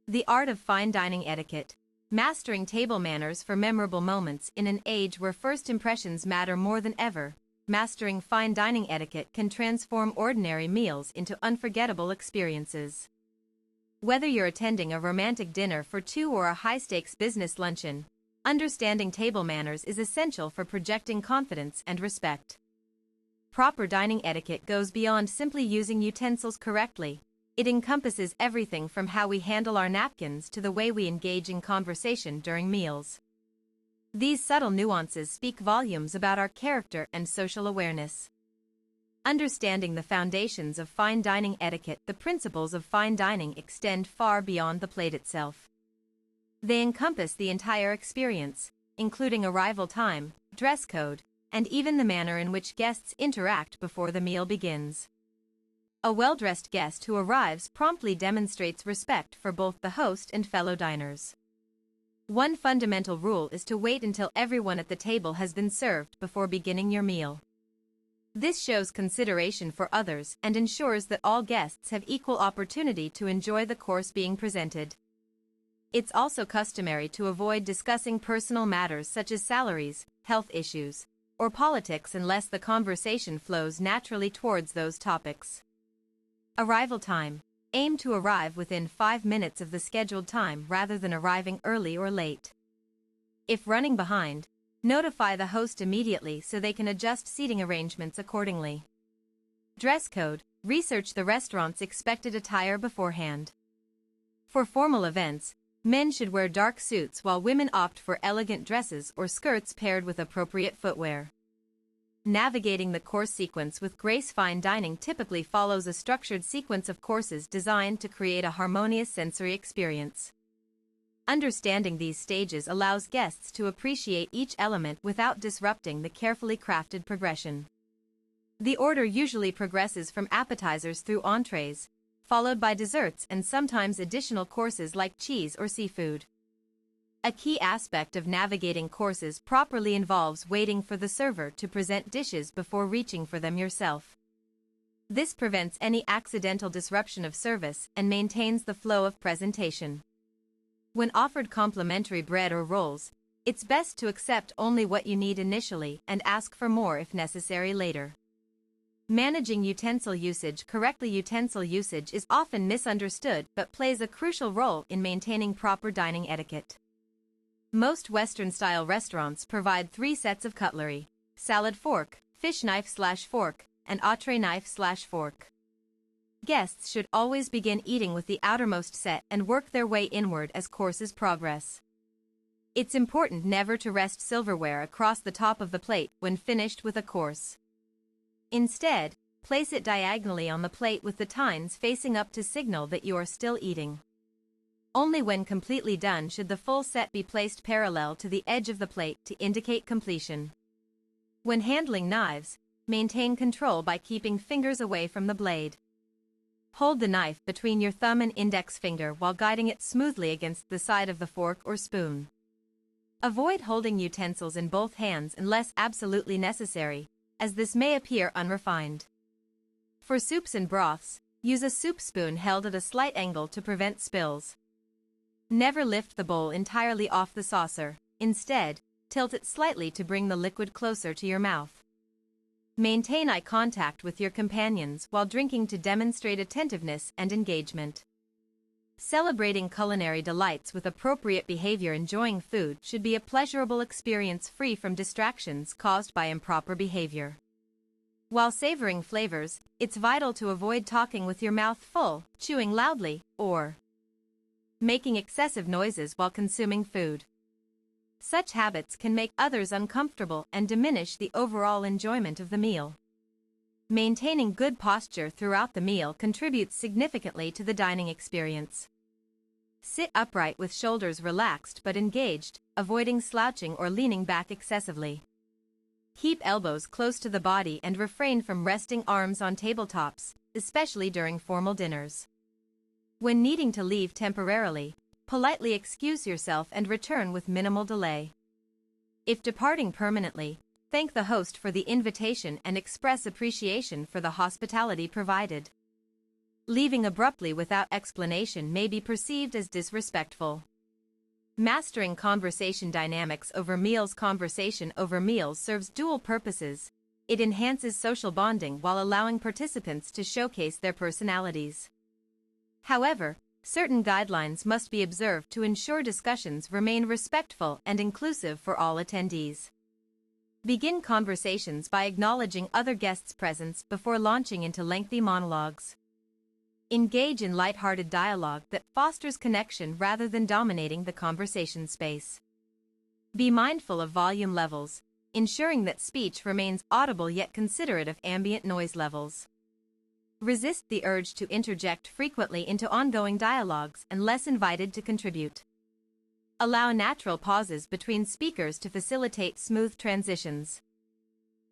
The art of fine dining etiquette. Mastering table manners for memorable moments in an age where first impressions matter more than ever. Mastering fine dining etiquette can transform ordinary meals into unforgettable experiences. Whether you're attending a romantic dinner for two or a high-stakes business luncheon, understanding table manners is essential for projecting confidence and respect. Proper dining etiquette goes beyond simply using utensils correctly. It encompasses everything from how we handle our napkins to the way we engage in conversation during meals. These subtle nuances speak volumes about our character and social awareness. Understanding the foundations of fine dining etiquette. The principles of fine dining extend far beyond the plate itself. They encompass the entire experience, including arrival time, dress code, and even the manner in which guests interact before the meal begins. A well-dressed guest who arrives promptly demonstrates respect for both the host and fellow diners. One fundamental rule is to wait until everyone at the table has been served before beginning your meal. This shows consideration for others and ensures that all guests have equal opportunity to enjoy the course being presented. It's also customary to avoid discussing personal matters such as salaries, health issues, or politics unless the conversation flows naturally towards those topics. Arrival time. Aim to arrive within 5 minutes of the scheduled time rather than arriving early or late. If running behind, notify the host immediately so they can adjust seating arrangements accordingly. Dress code. Research the restaurant's expected attire beforehand. For formal events, men should wear dark suits while women opt for elegant dresses or skirts paired with appropriate footwear. Navigating the course sequence with grace. Fine dining typically follows a structured sequence of courses designed to create a harmonious sensory experience. Understanding these stages allows guests to appreciate each element without disrupting the carefully crafted progression. The order usually progresses from appetizers through entrees, followed by desserts and sometimes additional courses like cheese or seafood. A key aspect of navigating courses properly involves waiting for the server to present dishes before reaching for them yourself. This prevents any accidental disruption of service and maintains the flow of presentation. When offered complimentary bread or rolls, it's best to accept only what you need initially and ask for more if necessary later. Managing utensil usage correctly. Utensil usage is often misunderstood but plays a crucial role in maintaining proper dining etiquette. Most Western-style restaurants provide 3 sets of cutlery: salad fork, fish knife/fork, and entree knife/fork. Guests should always begin eating with the outermost set and work their way inward as courses progress. It's important never to rest silverware across the top of the plate when finished with a course. Instead, place it diagonally on the plate with the tines facing up to signal that you are still eating. Only when completely done should the full set be placed parallel to the edge of the plate to indicate completion. When handling knives, maintain control by keeping fingers away from the blade. Hold the knife between your thumb and index finger while guiding it smoothly against the side of the fork or spoon. Avoid holding utensils in both hands unless absolutely necessary, as this may appear unrefined. For soups and broths, use a soup spoon held at a slight angle to prevent spills. Never lift the bowl entirely off the saucer. Instead, tilt it slightly to bring the liquid closer to your mouth. Maintain eye contact with your companions while drinking to demonstrate attentiveness and engagement. Celebrating culinary delights with appropriate behavior. Enjoying food should be a pleasurable experience free from distractions caused by improper behavior. While savoring flavors, it's vital to avoid talking with your mouth full, chewing loudly, or making excessive noises while consuming food. Such habits can make others uncomfortable and diminish the overall enjoyment of the meal. Maintaining good posture throughout the meal contributes significantly to the dining experience. Sit upright with shoulders relaxed but engaged, avoiding slouching or leaning back excessively. Keep elbows close to the body and refrain from resting arms on tabletops, especially during formal dinners. When needing to leave temporarily, politely excuse yourself and return with minimal delay. If departing permanently, thank the host for the invitation and express appreciation for the hospitality provided. Leaving abruptly without explanation may be perceived as disrespectful. Mastering conversation dynamics over meals. Conversation over meals serves dual purposes. It enhances social bonding while allowing participants to showcase their personalities. However, certain guidelines must be observed to ensure discussions remain respectful and inclusive for all attendees. Begin conversations by acknowledging other guests' presence before launching into lengthy monologues. Engage in lighthearted dialogue that fosters connection rather than dominating the conversation space. Be mindful of volume levels, ensuring that speech remains audible yet considerate of ambient noise levels. Resist the urge to interject frequently into ongoing dialogues unless invited to contribute. Allow natural pauses between speakers to facilitate smooth transitions.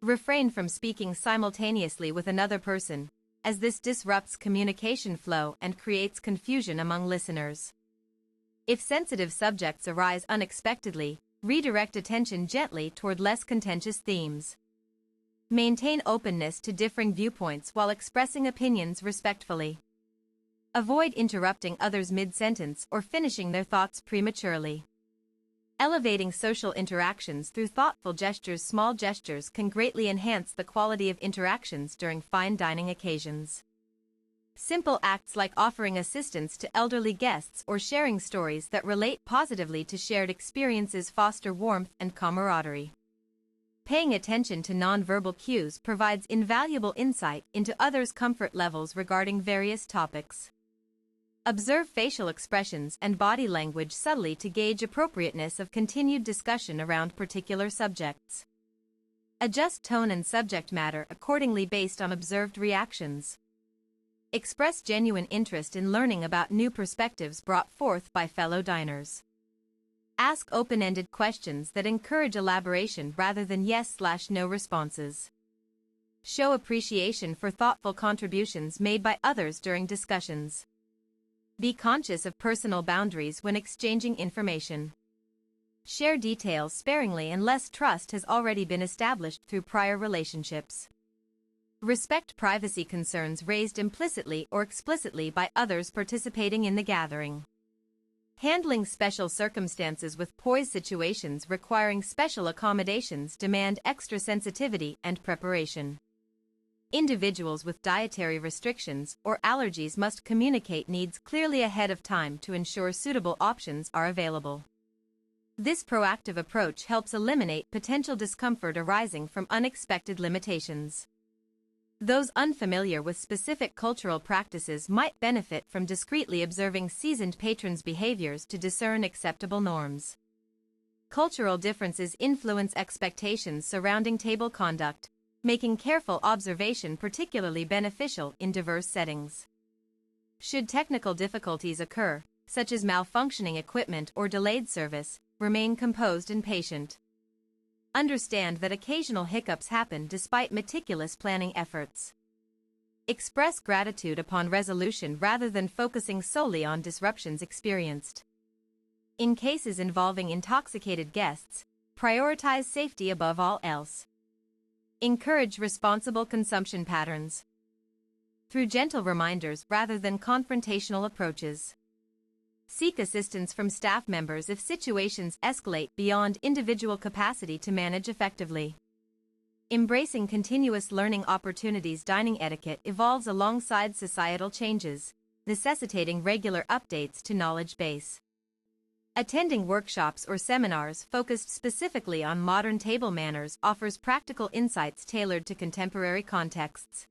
Refrain from speaking simultaneously with another person, as this disrupts communication flow and creates confusion among listeners. If sensitive subjects arise unexpectedly, redirect attention gently toward less contentious themes. Maintain openness to differing viewpoints while expressing opinions respectfully. Avoid interrupting others mid-sentence or finishing their thoughts prematurely. Elevating social interactions through thoughtful gestures. Small gestures can greatly enhance the quality of interactions during fine dining occasions. Simple acts like offering assistance to elderly guests or sharing stories that relate positively to shared experiences foster warmth and camaraderie. Paying attention to nonverbal cues provides invaluable insight into others' comfort levels regarding various topics. Observe facial expressions and body language subtly to gauge appropriateness of continued discussion around particular subjects. Adjust tone and subject matter accordingly based on observed reactions. Express genuine interest in learning about new perspectives brought forth by fellow diners. Ask open-ended questions that encourage elaboration rather than yes/no responses. Show appreciation for thoughtful contributions made by others during discussions. Be conscious of personal boundaries when exchanging information. Share details sparingly unless trust has already been established through prior relationships. Respect privacy concerns raised implicitly or explicitly by others participating in the gathering. Handling special circumstances with poise. Situations requiring special accommodations demand extra sensitivity and preparation. Individuals with dietary restrictions or allergies must communicate needs clearly ahead of time to ensure suitable options are available. This proactive approach helps eliminate potential discomfort arising from unexpected limitations. Those unfamiliar with specific cultural practices might benefit from discreetly observing seasoned patrons' behaviors to discern acceptable norms. Cultural differences influence expectations surrounding table conduct, making careful observation particularly beneficial in diverse settings. Should technical difficulties occur, such as malfunctioning equipment or delayed service, remain composed and patient. Understand that occasional hiccups happen despite meticulous planning efforts. Express gratitude upon resolution rather than focusing solely on disruptions experienced. In cases involving intoxicated guests, prioritize safety above all else. Encourage responsible consumption patterns through gentle reminders rather than confrontational approaches. Seek assistance from staff members if situations escalate beyond individual capacity to manage effectively. Embracing continuous learning opportunities. Dining etiquette evolves alongside societal changes, necessitating regular updates to knowledge base. Attending workshops or seminars focused specifically on modern table manners offers practical insights tailored to contemporary contexts.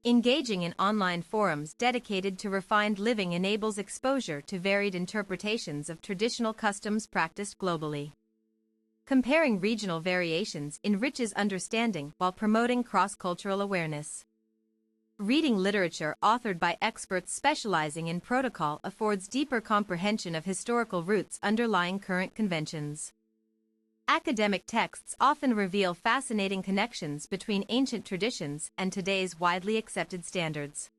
Engaging in online forums dedicated to refined living enables exposure to varied interpretations of traditional customs practiced globally. Comparing regional variations enriches understanding while promoting cross-cultural awareness. Reading literature authored by experts specializing in protocol affords deeper comprehension of historical roots underlying current conventions. Academic texts often reveal fascinating connections between ancient traditions and today's widely accepted standards.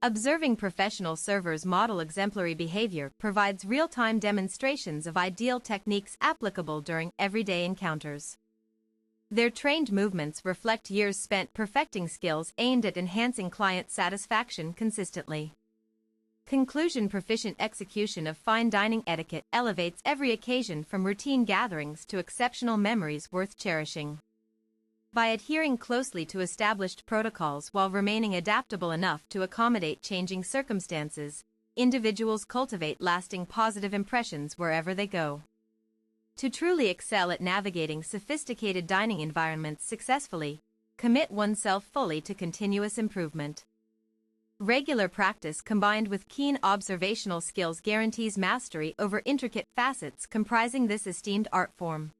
Observing professional servers model exemplary behavior provides real-time demonstrations of ideal techniques applicable during everyday encounters. Their trained movements reflect years spent perfecting skills aimed at enhancing client satisfaction consistently. Conclusion: proficient execution of fine dining etiquette elevates every occasion from routine gatherings to exceptional memories worth cherishing. By adhering closely to established protocols while remaining adaptable enough to accommodate changing circumstances, individuals cultivate lasting positive impressions wherever they go. To truly excel at navigating sophisticated dining environments successfully, commit oneself fully to continuous improvement. Regular practice combined with keen observational skills guarantees mastery over intricate facets comprising this esteemed art form.